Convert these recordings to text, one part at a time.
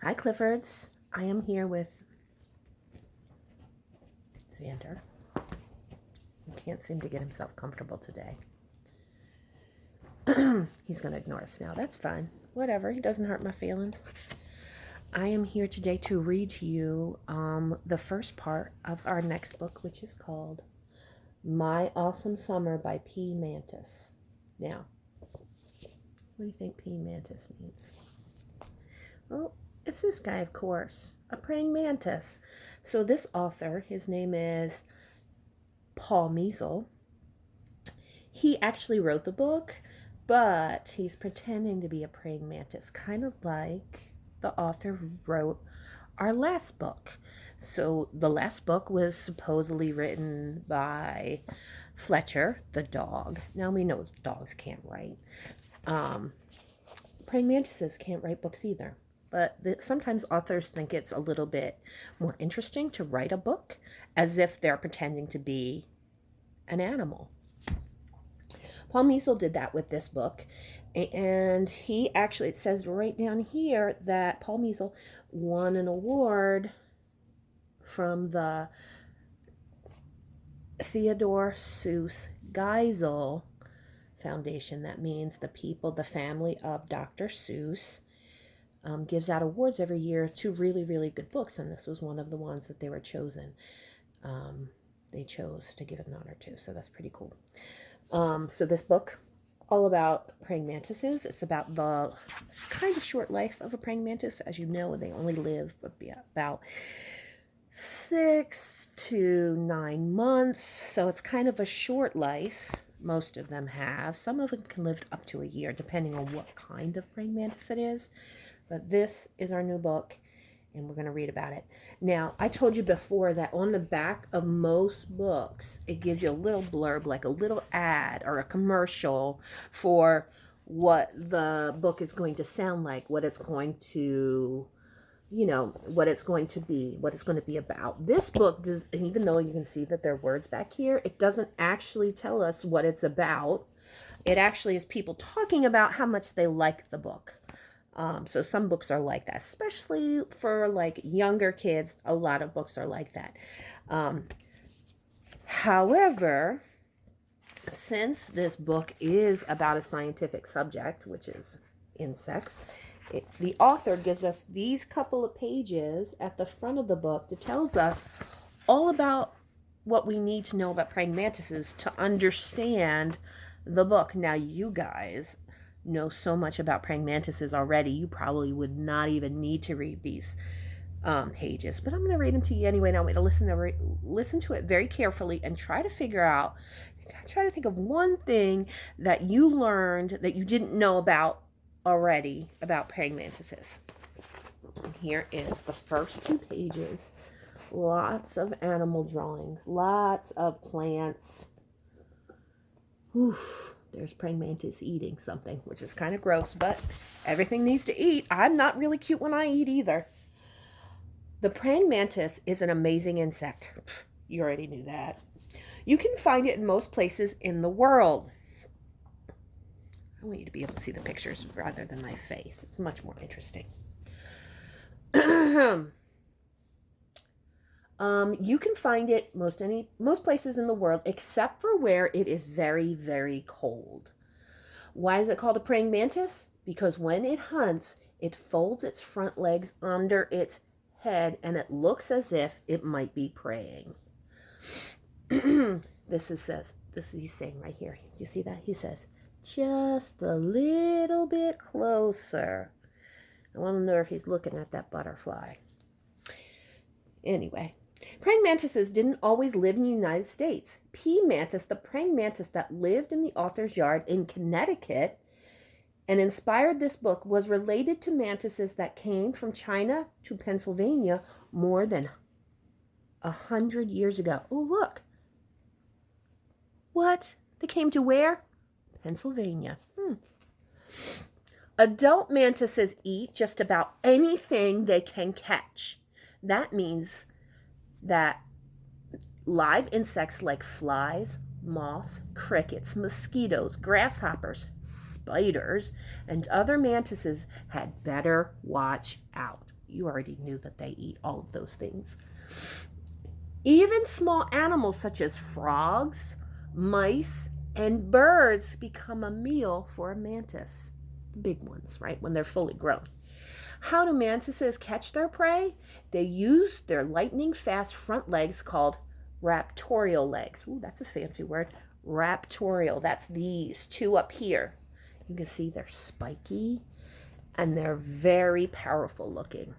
Hi, Cliffords. I am here with Xander. He can't seem to get himself comfortable today. He's going to ignore us now. That's fine. Whatever. He doesn't hurt my feelings. I am here today to read to you the first part of our next book, which is called My Awesome Summer by P. Mantis. Now, what do you think P. Mantis means? Well, it's this guy, of course, a praying mantis. So this author, his name is Paul Measle. He actually wrote the book, but he's pretending to be a praying mantis, kind of like the author who wrote our last book. So the last book was supposedly written by Fletcher, the dog. Now we know dogs can't write. Praying mantises can't write books either. But sometimes authors think it's a little bit more interesting to write a book as if they're pretending to be an animal. Paul Measle did that with this book. And he actually, it says right down here that Paul Measle won an award from the Theodore Seuss Geisel Foundation. That means the people, the family of Dr. Seuss. Gives out awards every year to really, really good books, and this was one of the ones that they were chosen. They chose to give an honor to, so that's pretty cool. So this book, all about praying mantises. It's about the kind of short life of a praying mantis. As you know, they only live about 6 to 9 months, so it's kind of a short life. Most of them have. Some of them can live up to a year, depending on what kind of praying mantis it is. But this is our new book, and we're going to read about it. Now, I told you before that on the back of most books, it gives you a little blurb, like a little ad or a commercial for what the book is going to sound like, what it's going to, what it's going to be, what it's going to be about. This book does, and even though you can see that there are words back here, it doesn't actually tell us what it's about. It actually is people talking about how much they like the book. So some books are like that, especially for like younger kids. A lot of books are like that. However, since this book is about a scientific subject, which is insects, the author gives us these couple of pages at the front of the book that tells us all about what we need to know about praying mantises to understand the book. Now, you guys know so much about praying mantises already, you probably would not even need to read these pages. But I'm going to read them to you anyway. Now, I want you to listen to it very carefully and try to think of one thing that you learned that you didn't know about already about praying mantises. And here is the first 2 pages. Lots of animal drawings, lots of plants. Oof. There's praying mantis eating something, which is kind of gross, but everything needs to eat. I'm not really cute when I eat either. The praying mantis is an amazing insect. You already knew that. You can find it in most places in the world. I want you to be able to see the pictures rather than my face. It's much more interesting. You can find it most places in the world, except for where it is very, very cold. Why is it called a praying mantis? Because when it hunts, it folds its front legs under its head, and it looks as if it might be praying. This is he's saying right here. You see that? He says, just a little bit closer. I want to know if he's looking at that butterfly. Anyway. Praying mantises didn't always live in the United States. P. Mantis, the praying mantis that lived in the author's yard in Connecticut and inspired this book, was related to mantises that came from China to Pennsylvania more than 100 years ago. Oh, look. What? They came to where? Pennsylvania. Adult mantises eat just about anything they can catch. That means that live insects like flies, moths, crickets, mosquitoes, grasshoppers, spiders, and other mantises had better watch out. you already knew that they eat all of those things. Even small animals such as frogs, mice, and birds become a meal for a mantis. The big ones, right, when they're fully grown. How do mantises catch their prey? They use their lightning-fast front legs called raptorial legs. Ooh, that's a fancy word. Raptorial. That's these two up here. You can see they're spiky and they're very powerful looking.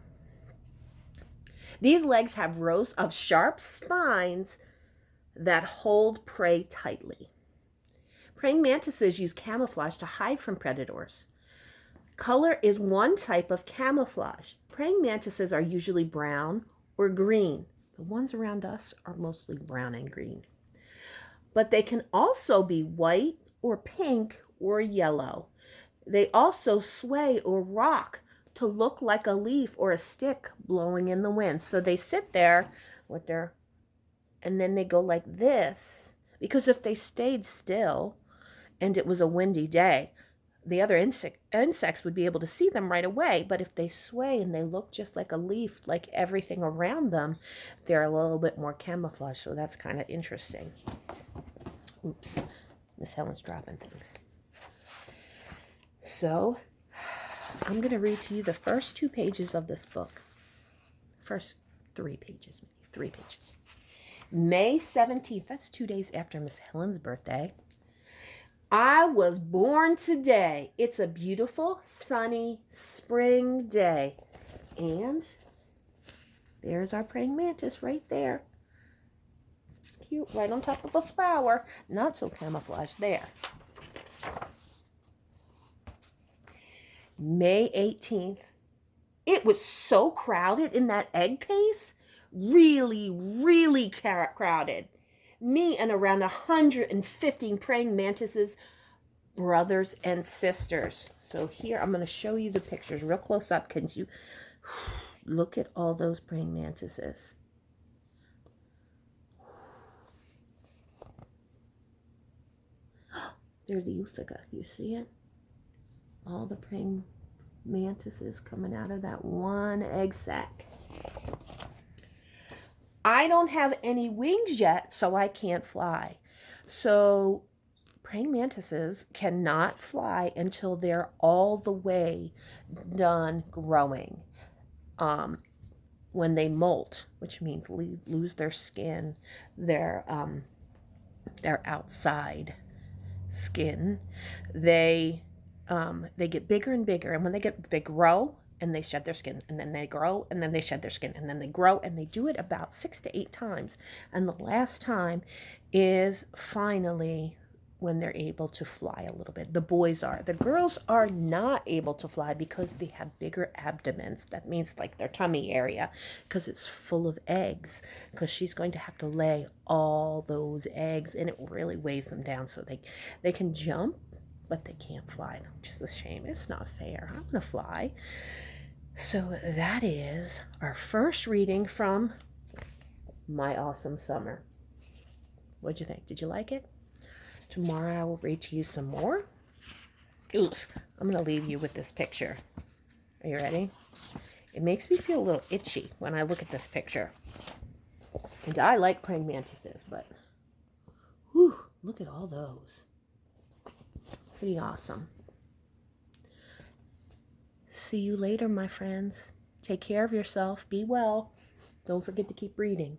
These legs have rows of sharp spines that hold prey tightly. Praying mantises use camouflage to hide from predators. Color is one type of camouflage. Praying mantises are usually brown or green. The ones around us are mostly brown and green. But they can also be white or pink or yellow. They also sway or rock to look like a leaf or a stick blowing in the wind. So they sit there with their, and then they go like this. Because if they stayed still and it was a windy day, the other insects would be able to see them right away. But if they sway and they look just like a leaf, like everything around them, they're a little bit more camouflaged. So that's kind of interesting. Oops, Miss Helen's dropping things. So I'm going to read to you the first 2 pages of this book. First 3 pages, maybe 3 pages. May 17th, that's 2 days after Miss Helen's birthday. I was born today. It's a beautiful, sunny spring day. And there's our praying mantis right there. Cute, right on top of a flower. Not so camouflaged there. May 18th. It was so crowded in that egg case. Really, really crowded. Me and around 115 praying mantises, brothers and sisters. So here I'm going to show you the pictures real close up. Can you look at all those praying mantises? There's the Uthaka. You see it? All the praying mantises coming out of that one egg sac. I don't have any wings yet, so I can't fly. So praying mantises cannot fly until they're all the way done growing. When they molt, which means lose their skin, their outside skin, they get bigger and bigger, and when they grow and they shed their skin, and then they grow and then they shed their skin, and then they grow, and they do it about 6 to 8 times, and the last time is finally when they're able to fly a little bit. The boys are. The girls are not able to fly because they have bigger abdomens. That means like their tummy area, because it's full of eggs, because she's going to have to lay all those eggs, and it really weighs them down. So they can jump, but they can't fly, which is a shame. It's not fair. I want to fly. So that is our first reading from My Awesome Summer. What'd you think? Did you like it? Tomorrow I will read to you some more. Ugh, I'm going to leave you with this picture. Are you ready? It makes me feel a little itchy when I look at this picture. And I like praying mantises, but whew, look at all those. Pretty awesome. See you later, my friends. Take care of yourself. Be well. Don't forget to keep reading.